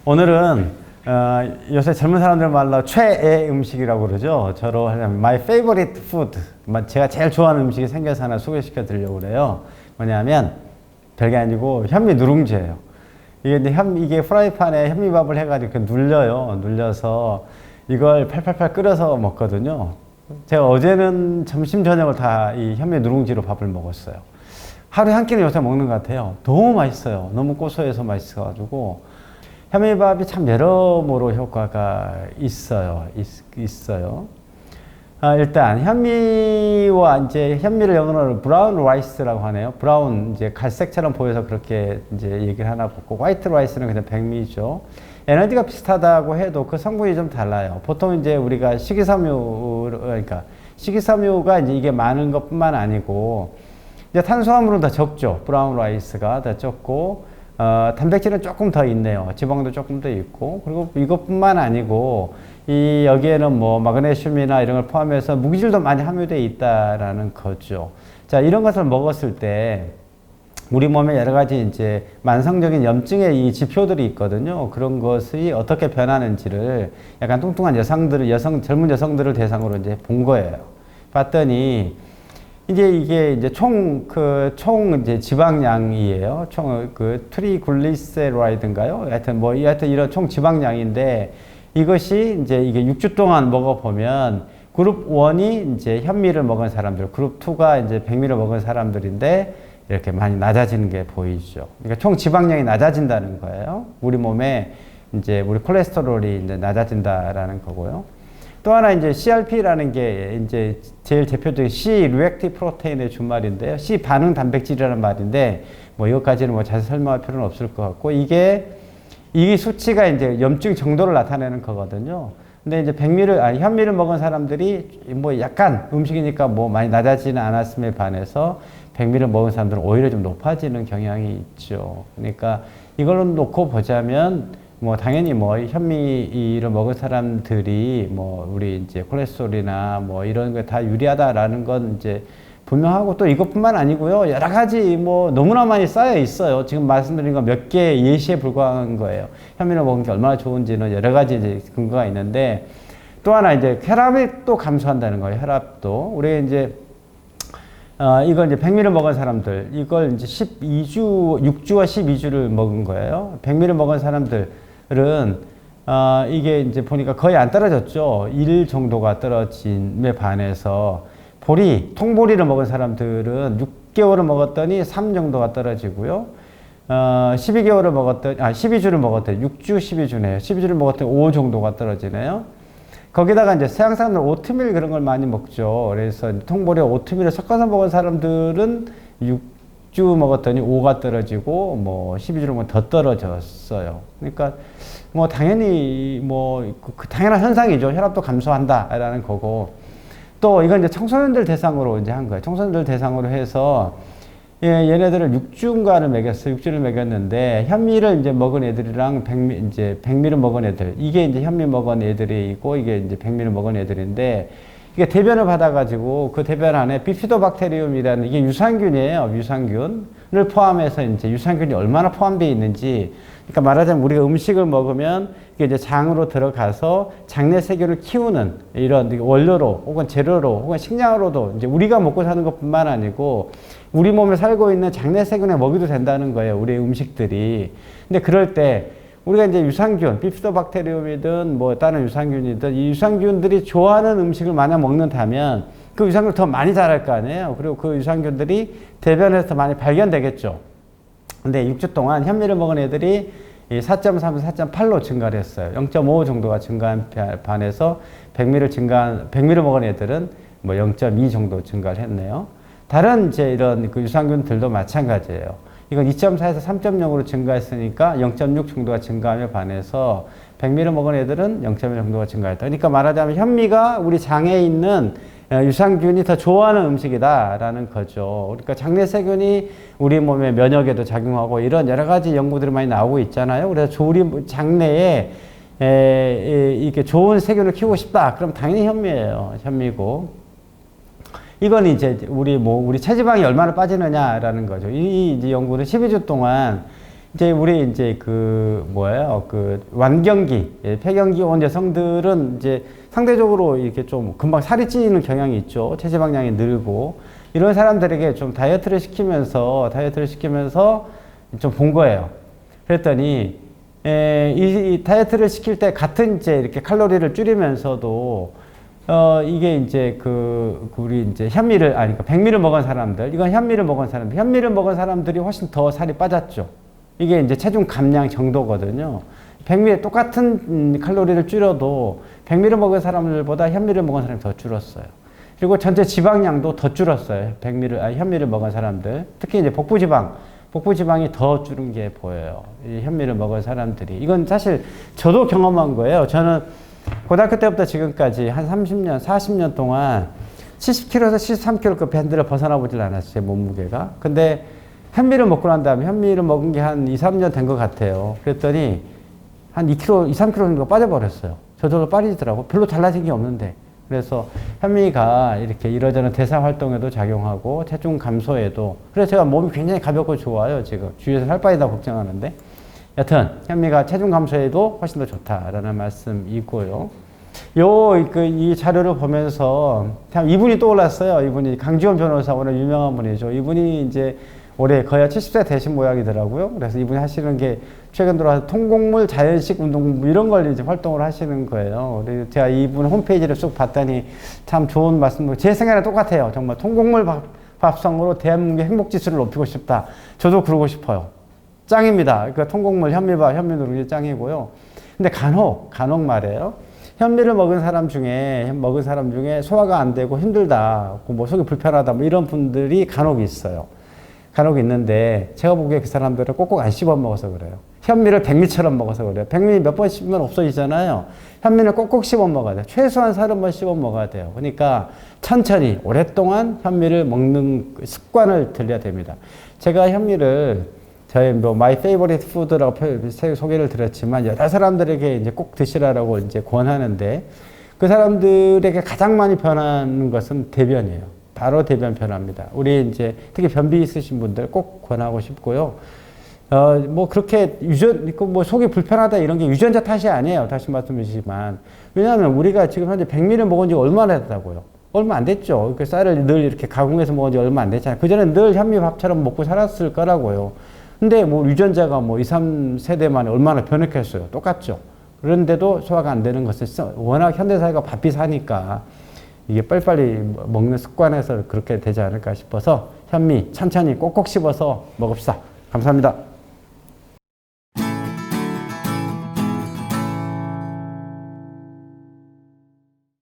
오늘은 요새 젊은 사람들 말로 최애 음식이라고 그러죠. 저로 하자면 my favorite food, 제가 제일 좋아하는 음식이 생겨서 하나 소개시켜 드리려고 그래요. 뭐냐면 별게 아니고 현미 누룽지예요. 이게 프라이팬에 현미밥을 해가지고 눌려요. 눌려서 이걸 팔팔팔 끓여서 먹거든요. 제가 어제는 점심 저녁을 다 이 현미 누룽지로 밥을 먹었어요. 하루에 한 끼는 요새 먹는 것 같아요. 너무 맛있어요. 너무 고소해서 맛있어가지고 현미밥이 참 여러모로 효과가 있어요. 일단 현미를 영어로 브라운 라이스라고 하네요. 브라운 이제 갈색처럼 보여서 그렇게 이제 얘기를 하나 보고, 화이트 라이스는 그냥 백미죠. 에너지가 비슷하다고 해도 그 성분이 좀 달라요. 보통 이제 우리가 식이섬유가 이제 이게 많은 것뿐만 아니고 이제 탄수화물은 더 적죠. 브라운 라이스가 더 적고, 단백질은 조금 더 있네요. 지방도 조금 더 있고, 그리고 이것뿐만 아니고 여기에는 뭐 마그네슘이나 이런 걸 포함해서 무기질도 많이 함유되어 있다라는 거죠. 자, 이런 것을 먹었을 때 우리 몸에 여러 가지 이제 만성적인 염증의 이 지표들이 있거든요. 그런 것이 어떻게 변하는지를 약간 뚱뚱한 젊은 여성들을 대상으로 이제 본 거예요. 봤더니 이게 이제 총 이제 지방량이에요. 트리글리세라이드인가요? 하여튼 이런 총 지방량인데, 이것이 이제 이게 6주 동안 먹어보면 그룹 1이 이제 현미를 먹은 사람들, 그룹 2가 이제 백미를 먹은 사람들인데 이렇게 많이 낮아지는 게 보이죠. 그러니까 총 지방량이 낮아진다는 거예요. 우리 몸에 이제 우리 콜레스테롤이 이제 낮아진다라는 거고요. 또 하나 이제 CRP라는 게 이제 제일 대표적인 C-리액티브 프로테인의 준말인데요. C 반응 단백질이라는 말인데 뭐 이것까지는 뭐 자세히 설명할 필요는 없을 것 같고, 이 수치가 이제 염증 정도를 나타내는 거거든요. 근데 이제 현미를 먹은 사람들이 뭐 약간 음식이니까 뭐 많이 낮아지는 않았음에 반해서 백미를 먹은 사람들은 오히려 좀 높아지는 경향이 있죠. 그러니까 이걸로 놓고 보자면 뭐 당연히 뭐 현미를 먹은 사람들이 뭐 우리 이제 콜레스테롤이나 뭐 이런 거 다 유리하다라는 건 이제 분명하고, 또 이것뿐만 아니고요. 여러 가지 뭐 너무나 많이 쌓여 있어요. 지금 말씀드린 건 몇 개 예시에 불과한 거예요. 현미를 먹은 게 얼마나 좋은지는 여러 가지 이제 근거가 있는데, 또 하나 이제 혈압이 또 감소한다는 거예요. 혈압도. 우리 이제 이걸 이제 백미를 먹은 사람들, 이걸 이제 6주와 12주를 먹은 거예요. 백미를 먹은 사람들은 이게 이제 보니까 거의 안 떨어졌죠. 1 정도가 떨어짐에 반해서 통보리를 먹은 사람들은 6개월을 먹었더니 3 정도가 떨어지고요. 12주를 먹었더니 6주, 12주네요. 12주를 먹었더니 5 정도가 떨어지네요. 거기다가 이제 서양 사람들 오트밀 그런 걸 많이 먹죠. 그래서 통보리와 오트밀을 섞어서 먹은 사람들은 6주 먹었더니 5가 떨어지고, 뭐 12주를 먹으면 더 떨어졌어요. 그러니까 뭐 당연히 그 당연한 현상이죠. 혈압도 감소한다라는 거고. 또 이건 이제 청소년들 대상으로 이제 한 거예요. 청소년들 대상으로 해서 얘네들을 6주인가를 먹였어요. 6주를 먹였는데 현미를 이제 먹은 애들이랑 백미를 먹은 애들, 이게 이제 현미 먹은 애들이고 이게 이제 백미를 먹은 애들인데, 이게 대변을 받아가지고 그 대변 안에 비피도박테리움이라는 이게 유산균이에요. 유산균을 포함해서 이제 유산균이 얼마나 포함되어 있는지. 그러니까 말하자면 우리가 음식을 먹으면 이게 이제 장으로 들어가서 장내 세균을 키우는 이런 원료로 혹은 재료로 혹은 식량으로도 이제 우리가 먹고 사는 것뿐만 아니고 우리 몸에 살고 있는 장내 세균에 먹여도 된다는 거예요. 우리의 음식들이. 근데 그럴 때 우리가 이제 유산균, 비피도박테리움이든 뭐 다른 유산균이든 이 유산균들이 좋아하는 음식을 만약 먹는다면 그 유산균을 더 많이 자랄 거 아니에요. 그리고 그 유산균들이 대변에서 더 많이 발견되겠죠. 근데 6주 동안 현미를 먹은 애들이 4.3에서 4.8로 증가를 했어요. 0.5 정도가 증가한 반해서 백미를 먹은 애들은 뭐 0.2 정도 증가를 했네요. 다른 이제 이런 그 유산균들도 마찬가지예요. 이건 2.4에서 3.0으로 증가했으니까 0.6 정도가 증가함에 반해서 백미를 먹은 애들은 0.1 정도가 증가했다. 그러니까 말하자면 현미가 우리 장에 있는 유산균이 더 좋아하는 음식이다라는 거죠. 그러니까 장내 세균이 우리 몸의 면역에도 작용하고 이런 여러 가지 연구들이 많이 나오고 있잖아요. 그래서 우리 장내에 이렇게 좋은 세균을 키우고 싶다. 그럼 당연히 현미예요. 현미고. 이건 이제 우리 체지방이 얼마나 빠지느냐라는 거죠. 이 연구는 12주 동안 이제 우리 이제 그 뭐예요? 그 완경기, 폐경기 온 여성들은 이제 상대적으로 이렇게 좀 금방 살이 찌는 경향이 있죠. 체지방량이 늘고 이런 사람들에게 좀 다이어트를 시키면서 좀 본 거예요. 그랬더니 이 다이어트를 시킬 때 같은 이제 이렇게 칼로리를 줄이면서도 이게 이제 우리 이제 그러니까 백미를 먹은 사람들, 이건 현미를 먹은 사람들이 훨씬 더 살이 빠졌죠. 이게 이제 체중 감량 정도거든요. 백미에 똑같은 칼로리를 줄여도 백미를 먹은 사람들보다 현미를 먹은 사람이 더 줄었어요. 그리고 전체 지방량도 더 줄었어요. 현미를 먹은 사람들. 특히 이제 복부지방이 더 줄은 게 보여요. 이 현미를 먹은 사람들이. 이건 사실 저도 경험한 거예요. 저는 고등학교 때부터 지금까지 한 30년, 40년 동안 70kg에서 73kg 그 밴드를 벗어나 보질 않았어요. 제 몸무게가. 근데 현미를 먹고 난 다음에 현미를 먹은 게 한 2, 3년 된 것 같아요. 그랬더니 한 2kg, 2, 3kg 정도 빠져버렸어요. 저절로 빠지더라고. 별로 달라진 게 없는데. 그래서 현미가 이렇게 이러저런 대사 활동에도 작용하고 체중 감소에도, 그래서 제가 몸이 굉장히 가볍고 좋아요. 지금 주위에서 살 빠지다 걱정하는데, 여튼 현미가 체중 감소에도 훨씬 더 좋다라는 말씀이고요. 이 자료를 보면서 참 이분이 떠올랐어요. 이분이 강지원 변호사, 오늘 유명한 분이죠. 이분이 이제 올해 거의 70세 되신 모양이더라고요. 그래서 이분이 하시는 게 최근 들어와서 통곡물 자연식 운동 이런 걸 이제 활동을 하시는 거예요. 그래서 제가 이분 홈페이지를 쭉 봤더니 참 좋은 말씀, 제 생각에 똑같아요. 정말 통곡물 밥상으로 대한민국의 행복 지수를 높이고 싶다. 저도 그러고 싶어요. 짱입니다. 그러니까 통곡물, 현미밥, 현미누룽지 짱이고요. 근데 간혹 말이에요. 현미를 먹은 사람 중에 소화가 안 되고 힘들다, 뭐 속이 불편하다, 뭐 이런 분들이 간혹 있어요. 간혹 있는데 제가 보기에 그 사람들은 꼭꼭 안 씹어 먹어서 그래요. 현미를 백미처럼 먹어서 그래요. 백미 몇 번 씹으면 없어지잖아요. 현미는 꼭꼭 씹어 먹어야 돼요. 최소한 30번 씹어 먹어야 돼요. 그러니까 천천히 오랫동안 현미를 먹는 습관을 들여야 됩니다. 제가 현미를 저의 마이 페이버릿 푸드라고 소개를 드렸지만 여러 사람들에게 이제 꼭 드시라고 이제 권하는데, 그 사람들에게 가장 많이 변하는 것은 대변이에요. 바로 대변 변합니다. 우리 이제 특히 변비 있으신 분들 꼭 권하고 싶고요. 뭐 그렇게 뭐 속이 불편하다 이런 게 유전자 탓이 아니에요. 다시 말씀드리지만. 왜냐하면 우리가 지금 현재 백미를 먹은 지 얼마나 됐다고요? 얼마 안 됐죠. 그 쌀을 늘 이렇게 가공해서 먹은 지 얼마 안 됐잖아요. 그전엔 늘 현미밥처럼 먹고 살았을 거라고요. 근데 뭐 유전자가 뭐 2, 3세대 만에 얼마나 변했겠어요. 똑같죠. 그런데도 소화가 안 되는 것은 워낙 현대사회가 바삐 사니까 이게 빨리빨리 먹는 습관에서 그렇게 되지 않을까 싶어서 현미 천천히 꼭꼭 씹어서 먹읍시다. 감사합니다.